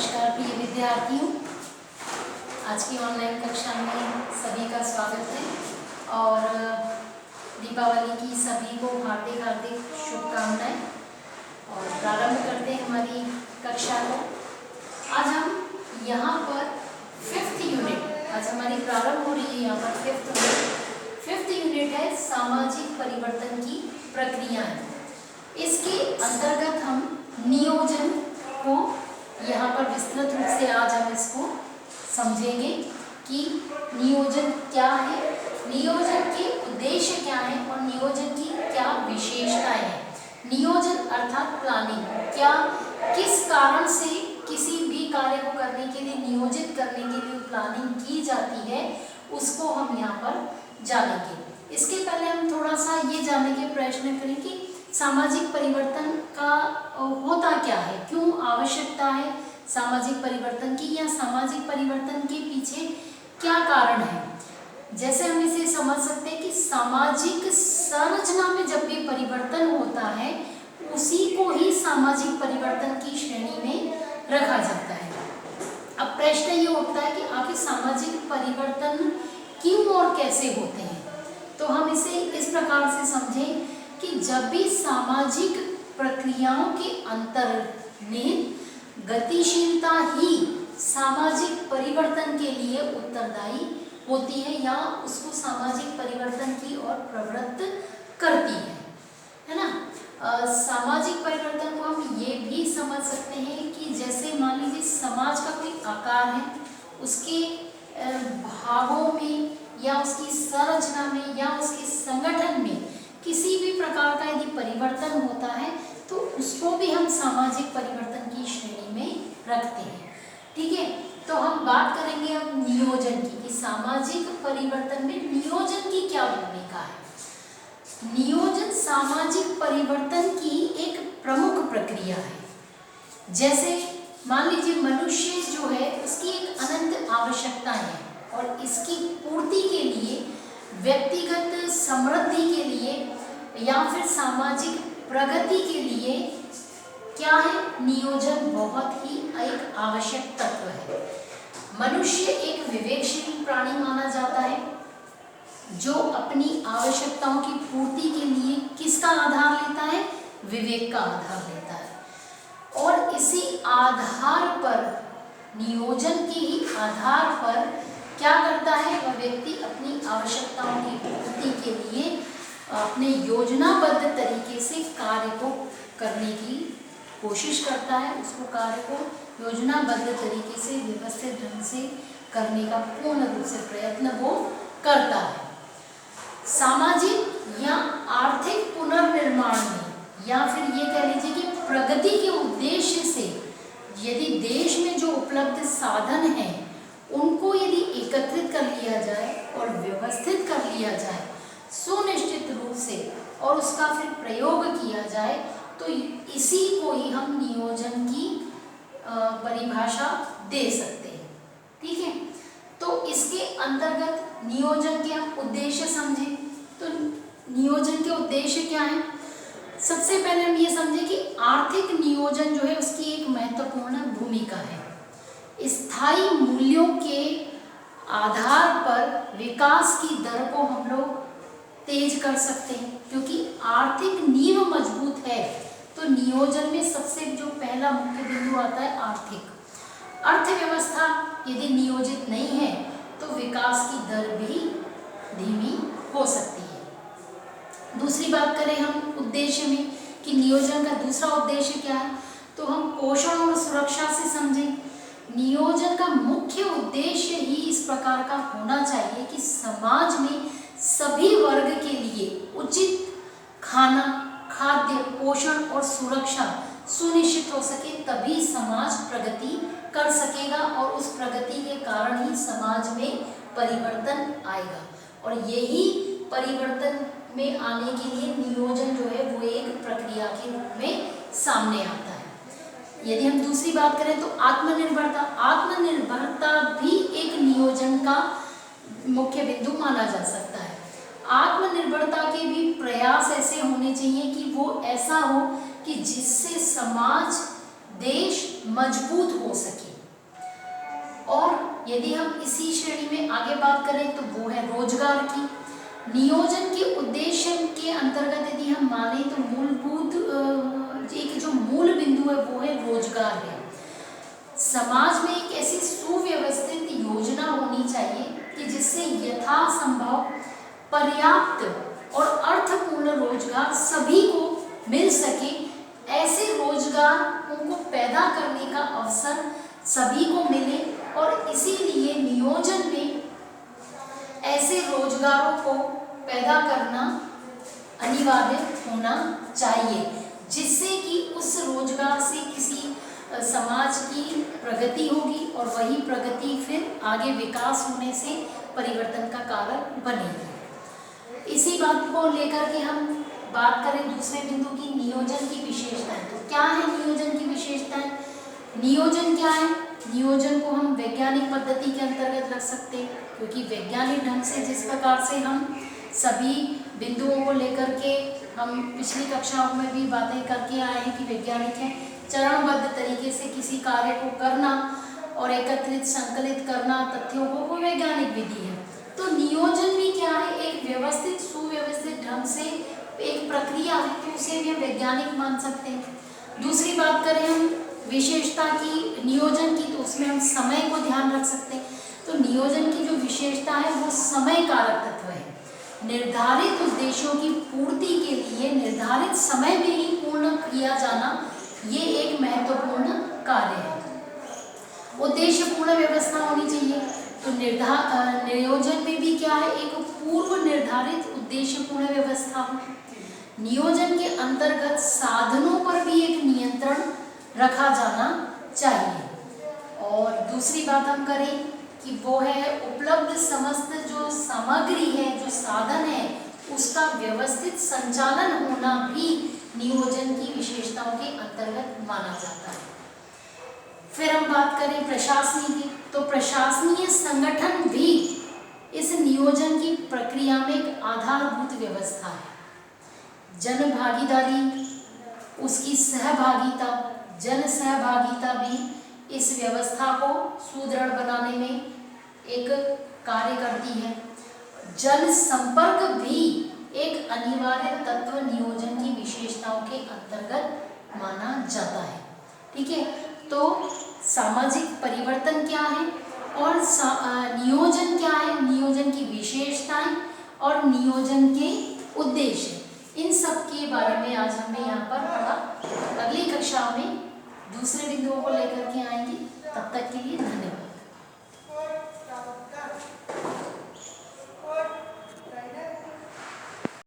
नमस्कार प्रिय विद्यार्थियों, आज की ऑनलाइन कक्षा में सभी का स्वागत है और दीपावली की सभी को हार्दिक हार्दिक शुभकामनाएं। और प्रारंभ करते हैं हमारी कक्षा को। आज हम यहाँ पर 5th यूनिट, आज हमारी प्रारंभ हो रही है यहाँ पर 5th यूनिट है सामाजिक परिवर्तन की प्रक्रियाएं। इसके अंतर्गत हम नियोजन को यहाँ पर विस्तृत रूप से आज हम इसको समझेंगे कि नियोजन क्या है, नियोजन के उद्देश्य क्या है और नियोजन की क्या विशेषताएं हैं। नियोजन अर्थात प्लानिंग, क्या किस कारण से किसी भी कार्य को करने के लिए, नियोजित करने के लिए प्लानिंग की जाती है, उसको हम यहाँ पर जानेंगे। इसके पहले हम थोड़ा सा ये जानने के प्रयत्न करें कि सामाजिक परिवर्तन का होता क्या है, क्यों आवश्यकता है सामाजिक परिवर्तन की, या सामाजिक परिवर्तन के पीछे क्या कारण है। जैसे हम इसे समझ सकते हैं कि सामाजिक संरचना में जब भी परिवर्तन होता है उसी को ही सामाजिक परिवर्तन की श्रेणी में रखा जाता है। अब प्रश्न ये उठता है कि आखिर सामाजिक परिवर्तन क्यों और कैसे होते हैं। तो हम इसे इस प्रकार से समझें कि जब भी सामाजिक प्रक्रियाओं के अंतर्निहित गतिशीलता ही सामाजिक परिवर्तन के लिए उत्तरदायी होती है या उसको सामाजिक परिवर्तन की ओर प्रवृत्त करती है ना। सामाजिक परिवर्तन को हम ये भी समझ सकते हैं कि जैसे मान लीजिए समाज का कोई आकार है, उसके भागों में या उसकी संरचना में या उसके संगठन में किसी भी प्रकार का यदि परिवर्तन होता है तो उसको भी हम सामाजिक परिवर्तन की श्रेणी में रखते हैं। ठीक है, तो हम बात करेंगे अब नियोजन की कि सामाजिक परिवर्तन में नियोजन की क्या भूमिका है। नियोजन सामाजिक परिवर्तन की एक प्रमुख प्रक्रिया है। जैसे मान लीजिए मनुष्य जो है उसकी एक अनंत आवश्यकताएं हैं और इसकी पूर्ति के लिए, व्यक्तिगत समृद्धि के लिए या फिर सामाजिक प्रगति के लिए क्या है, नियोजन बहुत ही एक आवश्यक तत्व है। मनुष्य एक विवेकशील प्राणी माना जाता है जो अपनी आवश्यकताओं की पूर्ति के लिए किसका आधार लेता है, विवेक का आधार लेता है। और इसी आधार पर, नियोजन के ही आधार पर क्या करता है, वह व्यक्ति अपनी आवश्यकताओं की पूर्ति के लिए अपने योजनाबद्ध तरीके से कार्य को करने की कोशिश करता है, उसको कार्य को योजनाबद्ध तरीके से व्यवस्थित ढंग से करने का पूर्ण रूप से प्रयत्न वो करता है। सामाजिक या आर्थिक पुनर्निर्माण में या फिर ये कह लीजिए कि प्रगति के उद्देश्य से यदि देश में जो उपलब्ध साधन हैं उनको यदि एकत्रित कर लिया जाए और व्यवस्थित कर लिया जाए सुनिश्चित रूप से और उसका फिर प्रयोग किया जाए तो इसी को ही हम नियोजन की परिभाषा दे सकते हैं। ठीक है, तो इसके अंतर्गत नियोजन के हम उद्देश्य समझें तो नियोजन के उद्देश्य क्या है। सबसे पहले हम ये समझें कि आर्थिक नियोजन जो है उसकी एक महत्वपूर्ण भूमिका है। स्थायी मूल्यों के आधार पर विकास की दर को हम लोग तेज कर सकते हैं, क्योंकि आर्थिक नींव मजबूत है तो नियोजन में सबसे जो पहला मुख्य बिंदु आता है आर्थिक। अर्थव्यवस्था यदि नियोजित नहीं है तो विकास की दर भी धीमी हो सकती है। दूसरी बात करें हम उद्देश्य में कि नियोजन का दूसरा उद्देश्य क्या है, तो हम पोषण और सुरक्षा से समझें। नियोजन का मुख्य उद्देश्य ही इस प्रकार का होना चाहिए कि समाज में सभी वर्ग के लिए उचित खाना, खाद्य, पोषण और सुरक्षा सुनिश्चित हो सके, तभी समाज प्रगति कर सकेगा और उस प्रगति के कारण ही समाज में परिवर्तन आएगा। और यही परिवर्तन में आने के लिए नियोजन जो है वो एक प्रक्रिया के रूप में सामने आता है। यदि हम दूसरी बात करें तो आत्मनिर्भरता, आत्मनिर्भरता भी एक नियोजन का मुख्य बिंदु माना जा सकता है। आत्मनिर्भरता के भी प्रयास ऐसे होने चाहिए कि वो ऐसा हो कि जिससे समाज देश मजबूत हो सके। और यदि हम इसी श्रेणी में आगे बात करें तो वो है रोजगार की। नियोजन के उद्देश्य के अंतर्गत यदि हम माने तो मूलभूत एक जो मूल बिंदु है वो है रोजगार है। समाज में एक ऐसी सुव्यवस्थित योजना होनी चाहिए कि जिससे यथासंभव पर्याप्त और अर्थपूर्ण रोजगार सभी को मिल सके। ऐसे रोजगार उनको पैदा करने का अवसर सभी को मिले और इसीलिए नियोजन में ऐसे रोजगारों को पैदा करना अनिवार्य होना चाहिए जिससे कि उस रोजगार से किसी समाज की प्रगति होगी और वही प्रगति फिर आगे विकास होने से परिवर्तन का कारण बनेगी। इसी बात को लेकर के हम बात करें दूसरे बिंदु की, नियोजन की विशेषताएं। तो क्या है नियोजन की विशेषताएं? नियोजन क्या है? नियोजन को हम वैज्ञानिक पद्धति के अंतर्गत रख सकते हैं, क्योंकि वैज्ञानिक ढंग से जिस प्रकार से हम सभी बिंदुओं को लेकर के हम पिछली कक्षाओं में भी बातें करके आए हैं कि वैज्ञानिक है चरणबद्ध तरीके से किसी कार्य को करना और एकत्रित संकलित करना तथ्यों को, वो वैज्ञानिक विधि है। तो नियोजन भी क्या है? एक व्यवस्थित सुव्यवस्थित ढंग से एक प्रक्रिया है, तो उसे भी हम वैज्ञानिक मान सकते हैं। दूसरी बात करें हम विशेषता की नियोजन की, तो उसमें हम समय को ध्यान रख सकते हैं। तो नियोजन की जो विशेषता है वो समय कारक तत्व है। निर्धारित उद्देश्यों की पूर्ति के लिए निर्धारित समय में ही पूर्ण किया जाना ये एक महत्वपूर्ण कार्य है। उद्देश्य पूर्ण व्यवस्था होनी चाहिए। तो नियोजन में भी क्या है? एक पूर्व निर्धारित उद्देश्य पूर्ण व्यवस्था हो। नियोजन के अंतर्गत साधनों पर भी एक नियंत्रण रखा जाना चाहिए। और दूसरी बात हम करें कि वो है उपलब्ध समस्त जो सामग्री है, जो साधन है, उसका व्यवस्थित संचालन होना भी नियोजन की विशेषताओं के अंतर्गत माना जाता है। फिर हम बात करें प्रशासनिक की, तो प्रशासनीय संगठन भी इस नियोजन की प्रक्रिया में एक आधारभूत व्यवस्था है। जन भागीदारी, उसकी सहभागिता, जन सहभागिता भी इस व्यवस्था को सुदृढ़ बनाने में एक कार्य करती है। जन संपर्क भी एक अनिवार्य तत्व नियोजन की विशेषताओं के अंतर्गत माना जाता है। ठीक है, तो सामाजिक परिवर्तन क्या है और नियोजन क्या है, नियोजन की विशेषताएं और नियोजन के उद्देश्य, इन सब के बारे में आज हमने यहाँ पर पढ़ा। अगली कक्षा में दूसरे बिंदुओं को लेकर के आएंगे। तब तक के लिए धन्यवाद।